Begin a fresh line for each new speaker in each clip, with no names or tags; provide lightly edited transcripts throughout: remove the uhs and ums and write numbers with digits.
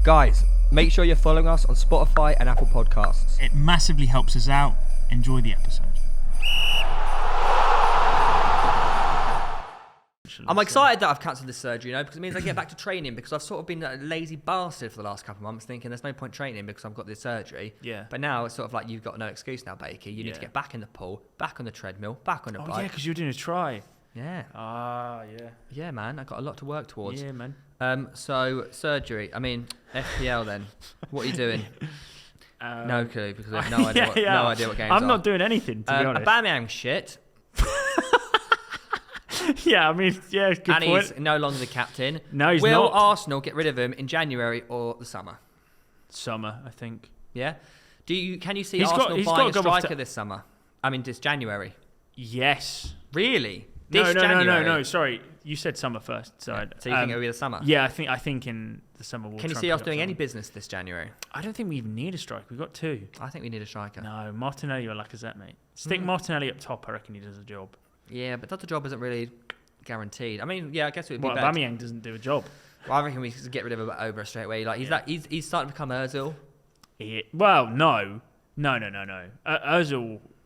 Guys, make sure you're following us on Spotify and Apple Podcasts.
It massively helps us out. Enjoy the episode.
I'm excited that I've cancelled this surgery, because it means I get back to training, because I've sort of been a lazy bastard for the last couple of months, thinking there's no point training because I've got this surgery.
Yeah.
But now it's sort of like, you've got no excuse now, Bakey. You need to get back in the pool, back on the treadmill, back on the bike.
Oh, yeah, because you're doing a try.
Yeah.
Yeah.
Yeah, man. I've got a lot to work towards.
Yeah, man.
So, surgery. FPL then. What are you doing? No clue, because I have no idea, no idea what games
I'm not doing anything, to be honest.
Aubameyang shit.
Yeah, good
and
point.
He's no longer the captain.
No, he's
Will
not.
Arsenal get rid of him in January or the summer?
Summer, I think.
Yeah. Can you see Arsenal buying a striker this summer? This January.
Yes.
Really?
No. Sorry, you said summer first. So
you think it'll be the summer?
Yeah, I think in the summer we'll.
Can you see us doing any business this January?
I don't think we even need a striker. We've got two.
I think we need a striker.
No, Martinelli or Lacazette, mate. Stick Martinelli up top. I reckon he does a job.
Yeah, but the job isn't really guaranteed. I guess it would be better.
Aubameyang doesn't do a job.
Well, I reckon we should get rid of him over straight away. He's starting to become Ozil.
No.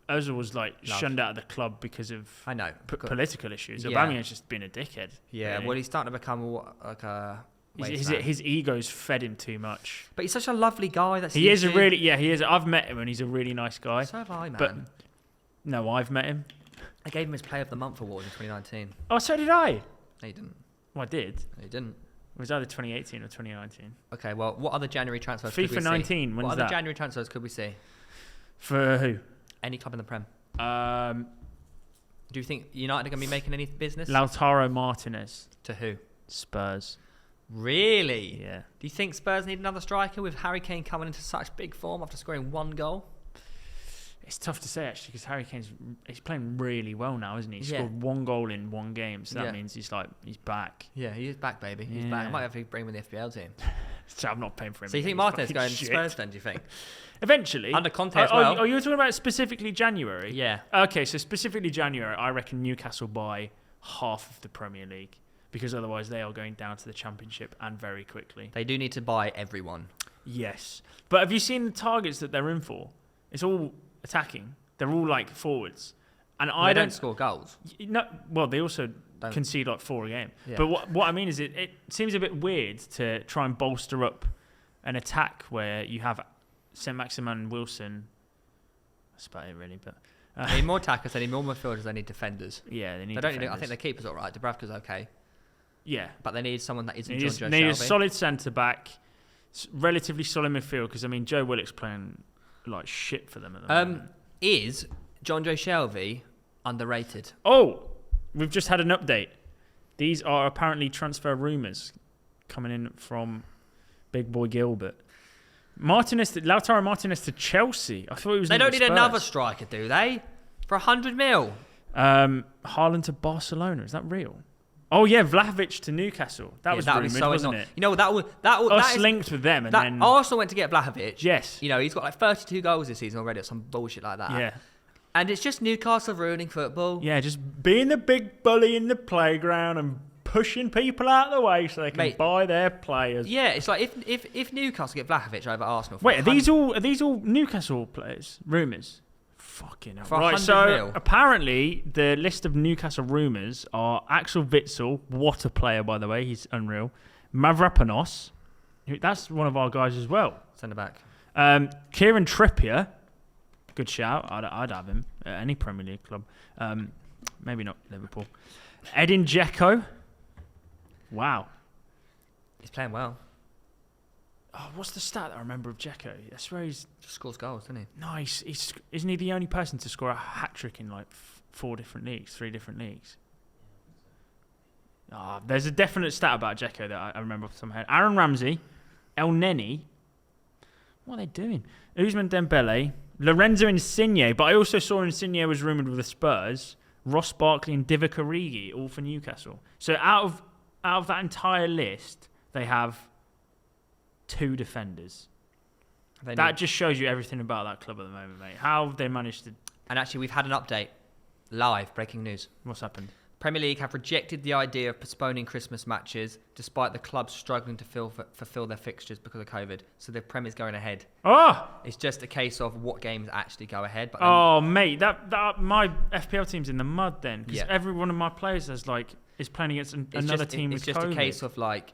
Ozil was shunned out of the club because of political issues. Yeah. Aubameyang's just been a dickhead.
Yeah, really. Well, he's starting to become like a.
His ego's fed him too much.
But he's such a lovely guy.
He is. I've met him and he's a really nice guy.
So have I, man.
But no, I've met him.
I gave him his Player of the Month award in 2019.
Oh, so did I.
No, you didn't.
Well, I did.
No, you didn't.
It was either 2018 or 2019.
Okay, well, what other January transfers
FIFA
could we
19,
see?
What
other January transfers could we see?
For who?
Any club in the Prem. Do you think United are going to be making any business?
Lautaro Martinez.
To who?
Spurs.
Really?
Yeah.
Do you think Spurs need another striker with Harry Kane coming into such big form after scoring one goal?
It's tough to say, actually, because Harry he's playing really well now, isn't he? He scored one goal in one game, so that means he's back.
Yeah, he is back, baby. He's back. I might have to bring him in the FPL team.
So I'm not paying for him.
So you think Martinez going to Spurs then, do you think?
Eventually.
Under Conte as well.
Oh, you were talking about specifically January?
Yeah.
Okay, so specifically January, I reckon Newcastle buy half of the Premier League, because otherwise they are going down to the Championship, and very quickly.
They do need to buy everyone.
Yes. But have you seen the targets that they're in for? It's all attacking. They're all forwards, and
I don't score goals.
No, well, they also concede 4 a game. Yeah. But what I mean is, it seems a bit weird to try and bolster up an attack where you have Saint-Maximin, Wilson. That's about it, really. But
they need more attackers. They need more midfielders. They need defenders.
Yeah, they need.
I think the keeper's all right. Dubravka's okay.
Yeah,
but they need someone that isn't John Joe Shelby.
They need a solid centre back, relatively solid midfield. Because Joe Willock's playing like shit for them at the moment.
Is John Joe Shelby underrated?
Oh, we've just had an update. These are apparently transfer rumours coming in from Big Boy Gilbert. Lautaro Martinez to Chelsea. I thought it was.
They don't need another striker, do they? For 100 mil.
Haaland to Barcelona. Is that real? Oh yeah, Vlahovic to Newcastle. That was rumoured, wasn't it?
That is
linked with them, and then
Arsenal went to get Vlahovic.
Yes.
He's got 32 goals this season already, or some bullshit like that.
Yeah.
And it's just Newcastle ruining football.
Yeah, just being the big bully in the playground and pushing people out of the way so they can buy their players.
Yeah, it's like if Newcastle get Vlahovic over Arsenal.
Wait, are these all Newcastle players? Rumours. Fucking hell. Right,
so
apparently the list of Newcastle rumours are Axel Witsel, what a player, by the way, he's unreal. Mavropanos, that's one of our guys as well.
Send it back.
Kieran Trippier, good shout, I'd have him at any Premier League club. Maybe not Liverpool. Edin Dzeko, wow.
He's playing well.
Oh, what's the stat that I remember of Dzeko? I swear he just
scores goals, doesn't he?
Nice. Isn't he the only person to score a hat-trick in 3 different leagues? There's a definite stat about Dzeko that I remember off the top of my head. Aaron Ramsey, El Neni. What are they doing? Ousmane Dembele, Lorenzo Insigne, but I also saw Insigne was rumoured with the Spurs, Ross Barkley and Divock Origi, all for Newcastle. So out of that entire list, they have 2 defenders. That just shows you everything about that club at the moment, mate. How they managed to.
And actually, we've had an update. Live breaking news.
What's happened?
Premier League have rejected the idea of postponing Christmas matches despite the clubs struggling to fulfill their fixtures because of COVID. So the Premier's going ahead.
Oh!
It's just a case of what games actually go ahead. But
Oh, mate, that my FPL team's in the mud then. Because
Yeah.
every one of my players is playing against another team with
It's just
COVID.
a case of like,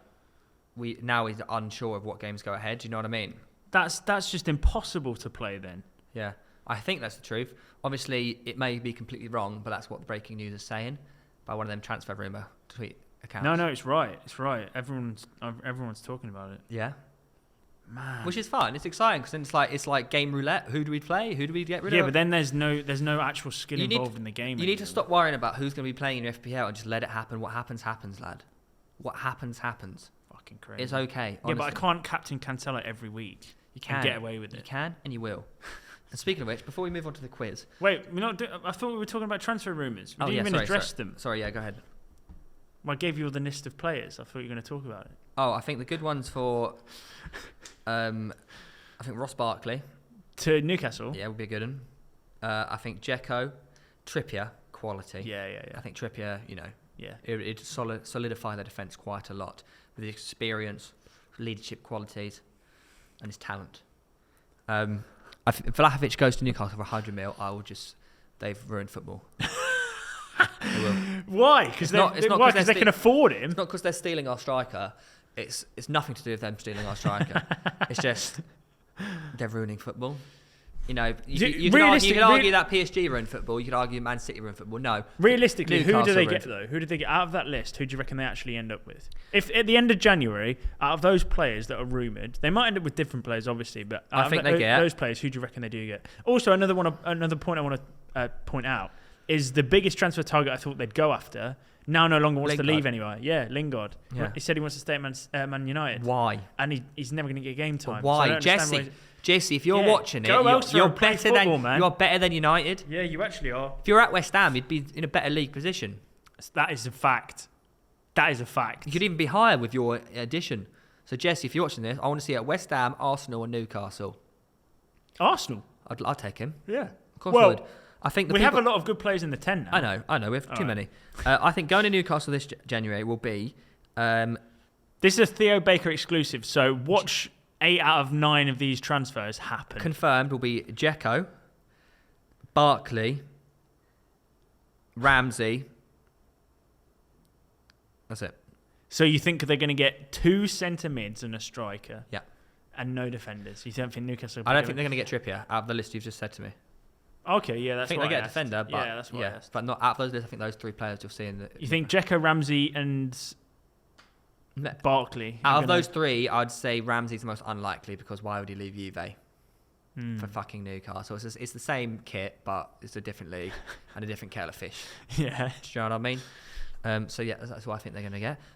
we now is unsure of what games go ahead. Do you know what I mean?
That's just impossible to play then.
Yeah. I think that's the truth. Obviously, it may be completely wrong, but that's what the breaking news is saying by one of them transfer rumour tweet accounts.
No, it's right. It's right. Everyone's talking about it.
Yeah.
Man.
Which is fun. It's exciting because it's like game roulette. Who do we play? Who do we get rid of?
Yeah, but then there's no actual skill involved in the game.
You need to stop worrying about who's going to be playing in your FPL and just let it happen. What happens, happens, lad. What happens, happens.
Fucking crazy.
It's okay. Honestly.
Yeah, but I can't captain Cancelo every week.
You can
and get away with it.
You can and you will. And speaking of which, before we move on to the quiz.
Wait, I thought we were talking about transfer rumours. We didn't even address them.
Sorry, yeah, go ahead.
Well, I gave you all the list of players. I thought you were going to talk about it.
Oh, I think the good ones for, I think Ross Barkley.
To Newcastle?
Yeah, would be a good one. I think Dzeko, Trippier, quality.
Yeah.
I think Trippier,
Yeah.
It solidify their defence quite a lot with his experience, leadership qualities, and his talent. If Vlahovic goes to Newcastle for 100 mil, they've ruined football. They will.
Why? Because they can afford him.
It's not because they're stealing our striker. It's nothing to do with them stealing our striker. It's just they're ruining football. You could argue that PSG ruined football. You could argue Man City ruined football. No.
Realistically, who do they
Newcastle
get though? Who do they get out of that list? Who do you reckon they actually end up with? If at the end of January, out of those players that are rumoured, they might end up with different players, obviously. But
I think they get
those players. Who do you reckon they do get? Also, another point I want to point out is the biggest transfer target I thought they'd go after. Now no longer wants to leave anywhere. Yeah, Lingard.
Yeah.
He said he wants to stay at Man United.
Why?
And he's never going to get game time.
Why, Jesse? If you're watching it, you're better than United.
Yeah, you actually are.
If you're at West Ham, you'd be in a better league position.
That is a fact.
You could even be higher with your addition. So Jesse, if you're watching this, I want to see you at West Ham, Arsenal, or Newcastle.
Arsenal.
I'd take him.
Yeah.
Of course I would. I think
we have a lot of good players in the 10 now.
I know. We have too many. I think going to Newcastle this January will be...
this is a Theo Baker exclusive, so watch 8 out of 9 of these transfers happen.
Confirmed will be Dzeko, Barkley, Ramsey. That's it.
So you think they're going to get 2 centre mids and a striker?
Yeah.
And no defenders? You don't think Newcastle...
I don't think they're going to get Trippier out of the list you've just said to me.
Okay, yeah, that's
I think
what
they
I
get a
asked.
defender, but
yeah, that's what I asked.
But not out of those lists. I think those 3 players you'll see in the...
You think Dzeko, Ramsey and Barkley?
Out of those 3, I'd say Ramsey's the most unlikely because why would he leave Juve for fucking Newcastle? It's the same kit, but it's a different league and a different kettle of fish.
Yeah.
Do you know what I mean? So yeah, that's what I think they're going to get.